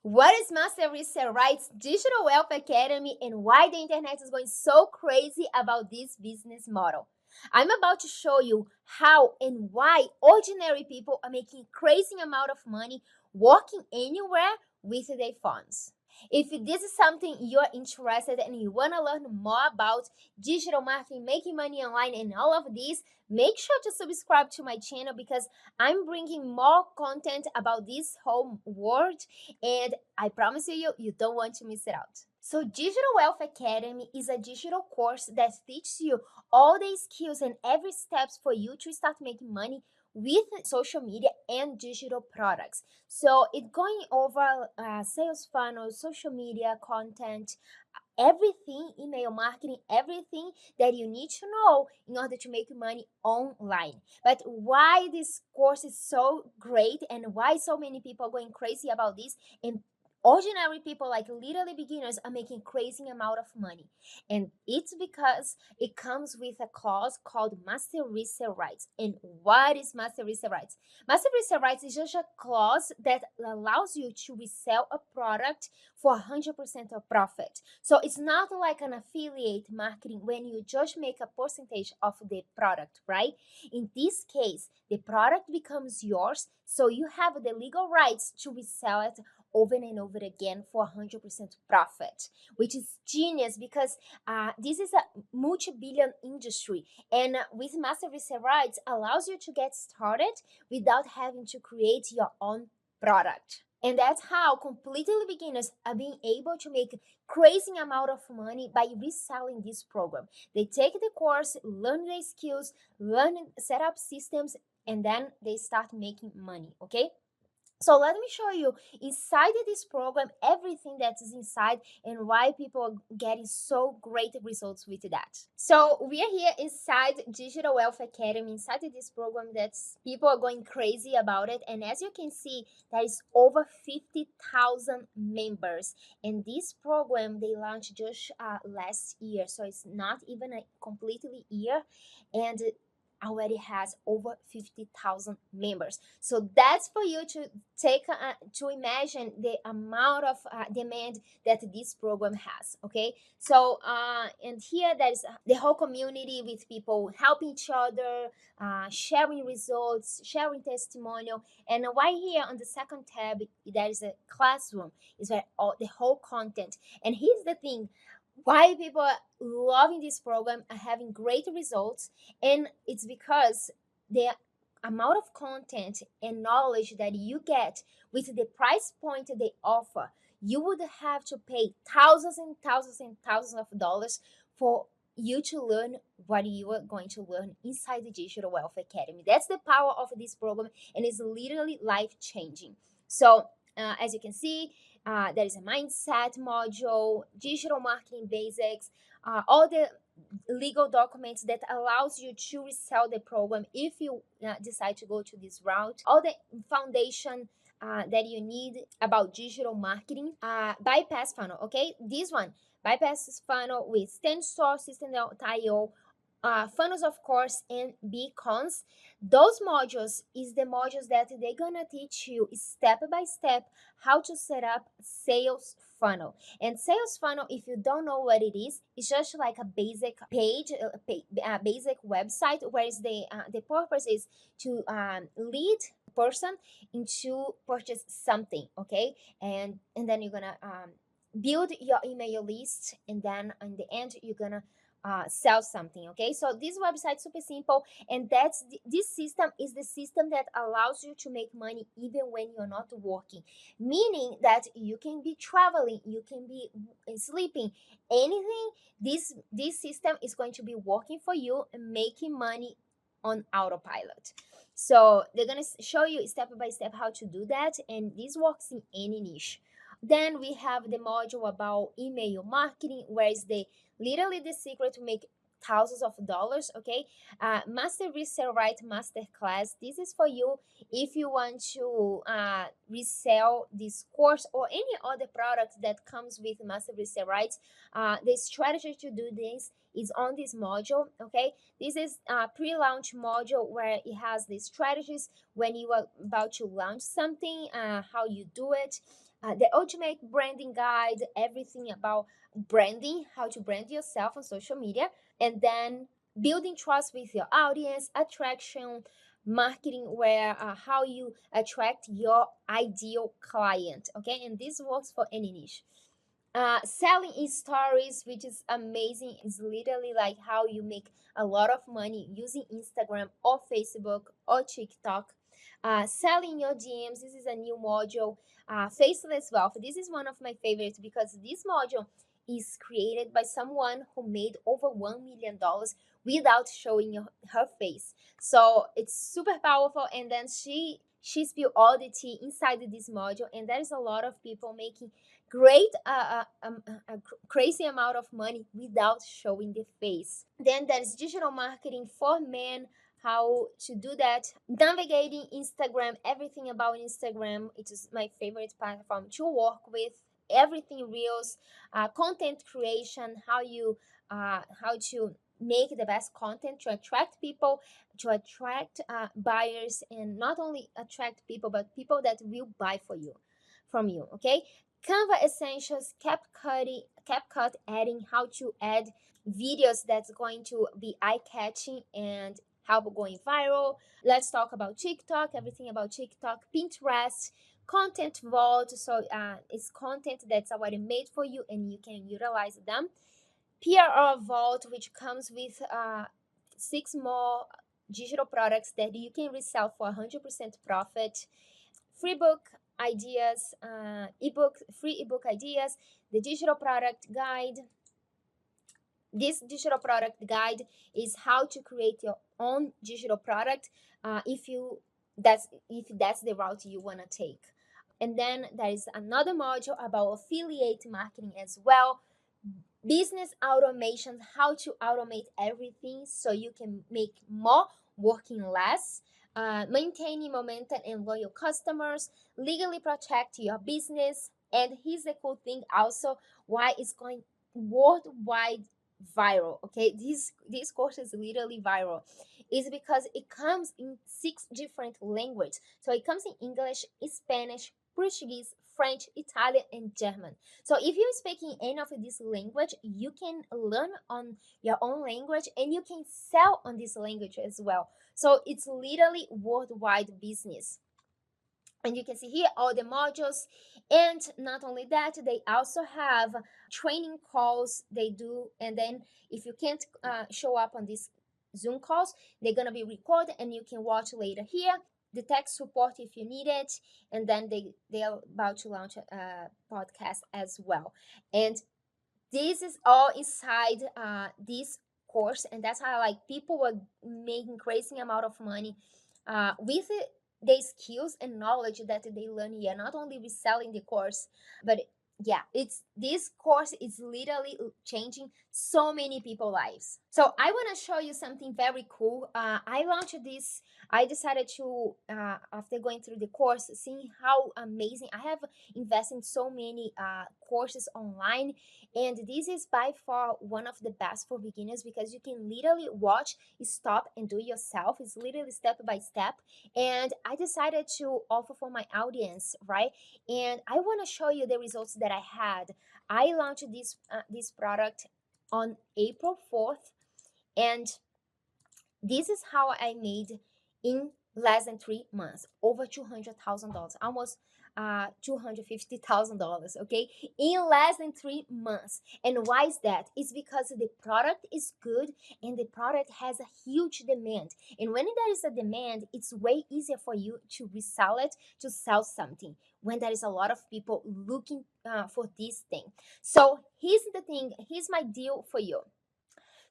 What is Master Resell Rights Digital Wealth Academy and why the internet is going so crazy about this business model? I'm about to show you how and why ordinary people are making crazy amount of money working anywhere with their phones. If this is something you're interested in and you want to learn more about digital marketing, making money online, and all of this, make sure to subscribe to my channel because I'm bringing more content about this whole world, and I promise you don't want to miss it out. So Digital Wealth Academy is a digital course that teaches you all the skills and every steps for you to start making money with social media and digital products. So it's going over sales funnels, social media content, everything, email marketing, everything that you need to know in order to make money online. But why this course is so great and why so many people are going crazy about this, and ordinary people like literally beginners are making crazy amount of money, and it's because it comes with a clause called Master Resell Rights. And what is Master Resell Rights? Master Resell Rights is just a clause that allows you to resell a product for 100% of profit. So it's not like an affiliate marketing when you just make a percentage of the product, right? In this case, the product becomes yours, so you have the legal rights to resell it over and over again for 100% profit, which is genius because this is a multi-billion industry, and with Master Resell Rights allows you to get started without having to create your own product. And that's how completely beginners are being able to make crazy amount of money by reselling this program. They take the course, learn the skills, learn set up systems, and then they start making money, okay? So let me show you inside this program everything that is inside and why people are getting so great results with that. So we are here inside Digital Wealth Academy, inside this program that people are going crazy about it. And as you can see, there is over 50,000 members. And this program they launched just last year, so it's not even a completely year. And already has over 50,000 members. So that's for you to take to imagine the amount of demand that this program has. Okay, so and here there's the whole community with people helping each other, sharing results, sharing testimonial. And why here on the second tab there is a classroom, is where all the whole content. And here's the thing, why people are loving this program are having great results, and it's because the amount of content and knowledge that you get with the price point they offer, you would have to pay thousands and thousands and thousands of dollars for you to learn what you are going to learn inside the Digital Wealth Academy. That's the power of this program, and it's literally life changing. So as you can see, there is a mindset module, digital marketing basics, all the legal documents that allows you to resell the program if you decide to go to this route, all the foundation that you need about digital marketing, bypass funnel. Okay, this one, bypass funnel with 10 source system.io, funnels of course, and beacons. Those modules is the modules that they're gonna teach you step by step how to set up sales funnel. And sales funnel, if you don't know what it is, it's just like a basic page, a basic website where is the purpose is to lead person into purchase something. Okay, and then you're gonna build your email list, and then in the end you're gonna sell something. Okay, so this website super simple, and this system is the system that allows you to make money even when you're not working, meaning that you can be traveling, you can be sleeping, anything. This system is going to be working for you and making money on autopilot. So they're going to show you step by step how to do that, and this works in any niche. Then we have the module about email marketing, where is the literally the secret to make thousands of dollars. Okay, Master Resell Right Masterclass, this is for you if you want to resell this course or any other product that comes with Master Resell Rights. The strategy to do this is on this module. Okay, this is a pre-launch module where it has the strategies when you are about to launch something, how you do it, the ultimate branding guide, everything about branding, how to brand yourself on social media, and then building trust with your audience, attraction, marketing, where how you attract your ideal client. Okay, and this works for any niche. Selling in stories, which is amazing, is literally like how you make a lot of money using Instagram or Facebook or TikTok. Selling your DMs, this is a new module. Faceless wealth, this is one of my favorites because this module is created by someone who made over $1 million without showing her face. So it's super powerful, and then she spilled all the tea inside this module, and there's a lot of people making great crazy amount of money without showing the face. Then there's digital marketing for men, how to do that, navigating Instagram, everything about Instagram. It is my favorite platform to work with, everything reels, content creation, how to make the best content to attract people, to attract buyers, and not only attract people but people that will buy from you. Okay, Canva essentials, CapCut adding, how to add videos that's going to be eye-catching and help going viral. Let's talk about TikTok, everything about TikTok, Pinterest, Content Vault. So it's content that's already made for you and you can utilize them. PRR Vault, which comes with 6 more digital products that you can resell for 100% profit. Free book ideas, free ebook ideas, the digital product guide. This digital product guide is how to create your own digital product, if that's the route you want to take. And then there is another module about affiliate marketing as well. Business automation, how to automate everything so you can make more working less. Maintaining momentum and loyal customers, legally protect your business. And here's the cool thing also, why it's going worldwide viral. Okay, this course is literally viral, is because it comes in 6 different languages. So it comes in English, Spanish, Portuguese, French, Italian, and German. So if you're speaking any of this language, you can learn on your own language and you can sell on this language as well. So it's literally worldwide business. And you can see here all the modules. And not only that, they also have training calls they do. And then if you can't show up on these Zoom calls, they're going to be recorded and you can watch later here. The tech support if you need it. And then they're about to launch a podcast as well. And this is all inside this course, and that's how like people were making crazy amount of money with the skills and knowledge that they learn here, not only reselling the course, but yeah, it's this course is literally changing so many people's lives. So I want to show you something very cool. I launched this. I decided to after going through the course, seeing how amazing I have invested in so many courses online, and this is by far one of the best for beginners because you can literally watch, stop, and do it yourself. It's literally step by step. And I decided to offer for my audience, right? And I want to show you the results that I had. I launched this product on April 4th, and this is how I made in less than 3 months, over $200,000, almost $250,000, okay, in less than 3 months. And why is that? It's because the product is good and the product has a huge demand. And when there is a demand, it's way easier for you to resell it, to sell something, when there is a lot of people looking for this thing. So here's the thing, here's my deal for you.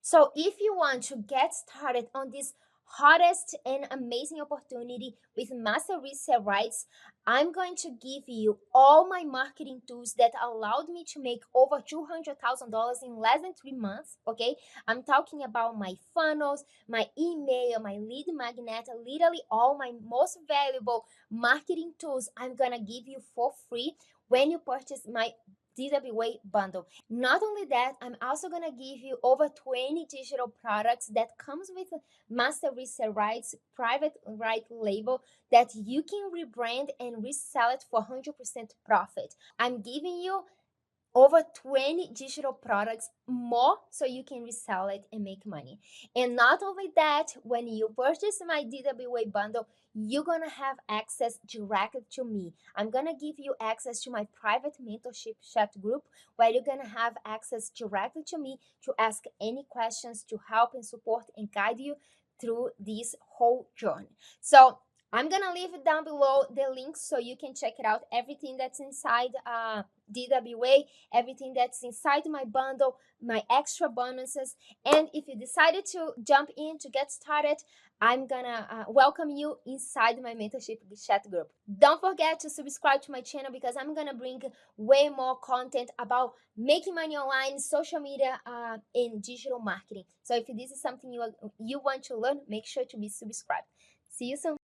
So if you want to get started on this hottest and amazing opportunity with Master Resell Rights, I'm going to give you all my marketing tools that allowed me to make over $200,000 in less than 3 months. Okay, I'm talking about my funnels, my email, my lead magnet, literally all my most valuable marketing tools I'm gonna give you for free when you purchase my DWA bundle. Not only that, I'm also gonna give you over 20 digital products that comes with master resale rights, private right label that you can rebrand and resell it for 100% profit. I'm giving you over 20 digital products more so you can resell it and make money. And not only that, when you purchase my DWA bundle, you're gonna have access directly to me. I'm gonna give you access to my private mentorship chat group where you're gonna have access directly to me to ask any questions, to help and support and guide you through this whole journey. So I'm gonna leave it down below the links so you can check it out. Everything that's inside DWA, everything that's inside my bundle, my extra bonuses. And if you decided to jump in to get started, I'm gonna welcome you inside my mentorship chat group. Don't forget to subscribe to my channel because I'm gonna bring way more content about making money online, social media, and digital marketing. So if this is something you want to learn, make sure to be subscribed. See you soon.